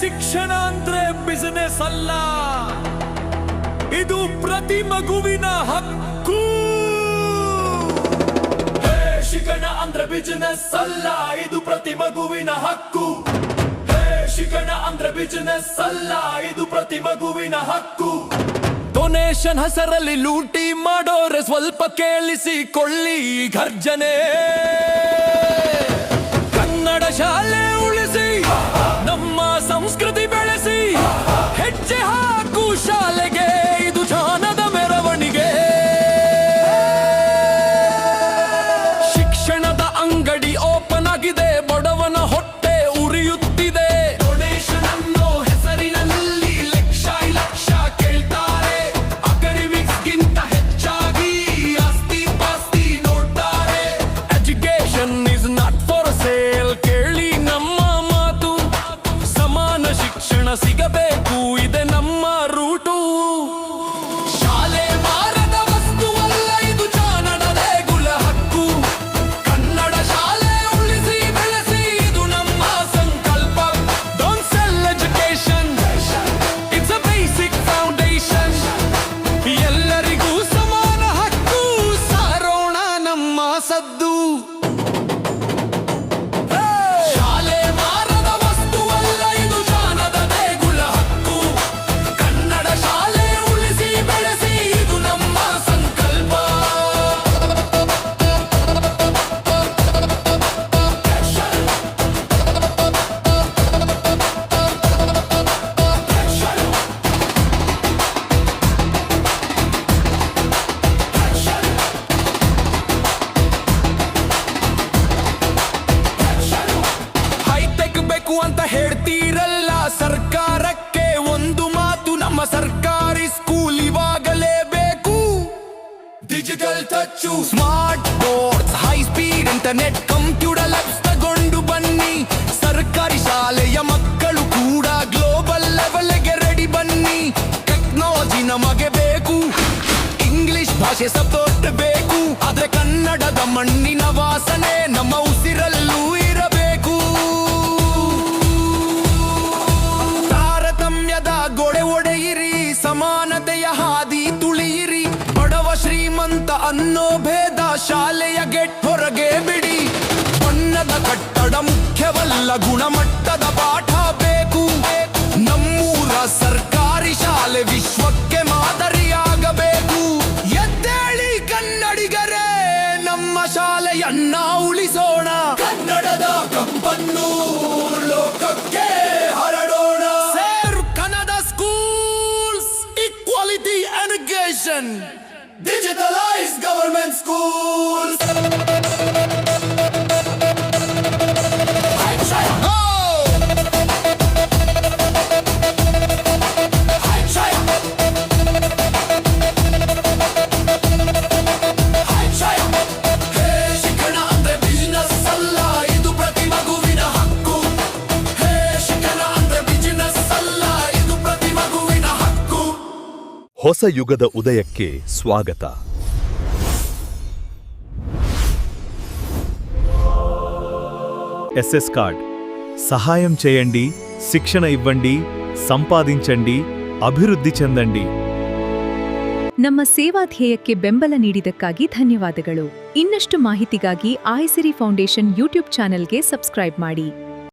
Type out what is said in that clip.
ಶಿಕ್ಷಣ ಅಂದ್ರೆ ಬಿಸಿನೆಸ್ ಅಲ್ಲ, ಇದು ಪ್ರತಿ ಮಗುವಿನ ಹಕ್ಕು. ಶಿಕ್ಷಣ ಅಂದ್ರೆ ಬಿಸಿನೆಸ್ ಅಲ್ಲ, ಇದು ಪ್ರತಿ ಮಗುವಿನ ಹಕ್ಕು. ಶಿಕ್ಷಣ ಅಂದ್ರೆ ಬಿಸಿನೆಸ್ ಅಲ್ಲ, ಇದು ಪ್ರತಿ ಮಗುವಿನ ಹಕ್ಕು. ಡೊನೇಷನ್ ಹೆಸರಲ್ಲಿ ಲೂಟಿ ಮಾಡೋರೆ ಸ್ವಲ್ಪ ಕೇಳಿಸಿಕೊಳ್ಳಿ ಗರ್ಜನೆ. ಕನ್ನಡ ಶಾಲೆ ಉಳಿಸಿ, ನಮ್ಮ ಸಂಸ್ಕೃತಿ ಬೆಳೆಸಿ, ಹೆಜ್ಜೆ ಹಾಕು ಶಾಲೆಗೆ, ಇದು ಜ್ಞಾನದ ಮೆರವಣಿಗೆ. ಶಿಕ್ಷಣದ ಅಂಗಡಿ ಓಪನ್ ಆಗಿದೆ, ಬಡವನ ಹೊಟ್ಟೆ ಉರಿಯುತ್ತಿದೆ. ಡೊನೇಷನ್ ಅನ್ನೋ ಹೆಸರಿನಲ್ಲಿ ಲಕ್ಷ ಲಕ್ಷ ಕೇಳ್ತಾರೆ, ಅಕಾಡೆಮಿಕ್ಸ್ ಗಿಂತ ಹೆಚ್ಚಾಗಿ ಆಸ್ತಿ ಪಾಸ್ತಿ ನೋಡ್ತಾರೆ. Education is not for sale, ಕೇಳಿ ನಮ್ಮ ಮಾತು. ಸಮಾನ ಶಿಕ್ಷಣ ಸಿಗಬೇಕು, ಇದೆ ನಮ್ಮ ರೂಟು. ಶಾಲೆ ಮಾರದ ವಸ್ತುವಲ್ಲ, ಇದು ಜ್ಞಾನದ ದೇಗುಲ ಹಕ್ಕು. ಕನ್ನಡ ಶಾಲೆ ಉಳಿಸಿ ಬೆಳೆಸಿ, ಇದು ನಮ್ಮ ಸಂಕಲ್ಪ. Don't cell education, it's a basic foundation. ಎಲ್ಲರಿಗೂ ಸಮಾನ ಹಕ್ಕು, ಸಾರೋಣ ನಮ್ಮ ಸದ್ದು. ಶಾಲೆ ಮಾರದ ವಸ್ತುವಲ್ಲ, ಇದು ಜ್ಞಾನದ ದೇಗುಲ ಹಕ್ಕು. ಕನ್ನಡ ಶಾಲೆ ಉಳಿಸಿ ಬೆಳೆಸಿ, ಇದು ನಮ್ಮ ಸಂಕಲ್ಪ. ಹೈಟೆಕ್ ಬೇಕು ಅಂತ ಹೇಳ್ತೀರಲ್ಲ, ಸರ್ಕಾರಕ್ಕೆ ಒಂದು ಮಾತು, ನಮ್ಮ ಸರ್ಕಾರಿ ಸ್ಕೂಲ್ ಇವಾಗಲೇ ಬೇಕು. Digital touch, smart boards, high speed internet, computer labs ತಗೊಂಡು ಬನ್ನಿ. ಸರ್ಕಾರಿ ಶಾಲೆಯ ಮಕ್ಕಳು ಕೂಡ ಗ್ಲೋಬಲ್ ಲೆವೆಲ್ಗೆ ರೆಡಿ ಬನ್ನಿ. ಟೆಕ್ನಾಲಜಿ ನಮಗೆ ಬೇಕು, ಇಂಗ್ಲಿಷ್ ಭಾಷೆ ಸಪೋರ್ಟ್ ಬೇಕು, ಆದ್ರೆ ಕನ್ನಡದ ಮಣ್ಣಿನ ವಾಸನೆ ನಮ್ಮ ಉಸಿರಲ್ಲೂ ಇರಬೇಕು. ತಾರತಮ್ಯದ ಗೋಡೆ ಒಡೆಯಿರಿ, ಸಮಾನತೆಯ ಹಾದಿ ತುಳಿಯಿರಿ. ಬಡವ ಶ್ರೀಮಂತ ಅನ್ನೋ ಭೇದ ಶಾಲೆಯ ಗೆಟ್ ಹೊರಗೆ ಬಿಡಿ. ಬಣ್ಣದ ಕಟ್ಟಡ ಮುಖ್ಯವಲ್ಲ, ಗುಣಮಟ್ಟದ ಪಾಠ ಬೇಕು. ನಮ್ಮೂರ ಸರ್ಕಾರಿ ಶಾಲೆ ವಿಶ್ವಕ್ಕೆ ಮಾದರಿಯಾಗಬೇಕು. ಎದ್ದೇಳಿ ಕನ್ನಡಿಗರೇ, ನಮ್ಮ ಶಾಲೆಯನ್ನ ಉಳಿಸೋಣ. ಕನ್ನಡದ ಕಂಪನ್ನು ಲೋಕಕ್ಕೆ ಹರಡೋಣ. ಸೇರು Kannada schools, equality education, digitalise government schools. ಶಿಕ್ಷಣ ಅಂದ್ರೆ ಬಿಸಿನೆಸ್ ಅಲ್ಲ, ಇದು ಪ್ರತಿ ಮಗುವಿನ ಹಕ್ಕು. ಶಿಕ್ಷಣ ಅಂದ್ರೆ ಬಿಸಿನೆಸ್ ಅಲ್ಲ, ಇದು ಪ್ರತಿ ಮಗುವಿನ ಹಕ್ಕು. ಹೊಸ ಯುಗದ ಉದಯಕ್ಕೆ ಸ್ವಾಗತ. ఎస్ఎస్ కార్డ్ సహాయం చేయండి, శిక్షణ ఇవ్వండి, సంపాదించండి, అభివృద్ధి చెందండి. ನಮ್ಮ ಸೇವಾ ಧ್ಯೇಯಕ್ಕೆ ಬೆಂಬಲ ನೀಡಿದ್ದಕ್ಕಾಗಿ ಧನ್ಯವಾದಗಳು. ಇನ್ನಷ್ಟು ಮಾಹಿತಿಗಾಗಿ ಆಯಸಿರಿ ಫೌಂಡೇಶನ್ ಯೂಟ್ಯೂಬ್ ಚಾನೆಲ್ಗೆ ಸಬ್ಸ್ಕ್ರೈಬ್ ಮಾಡಿ.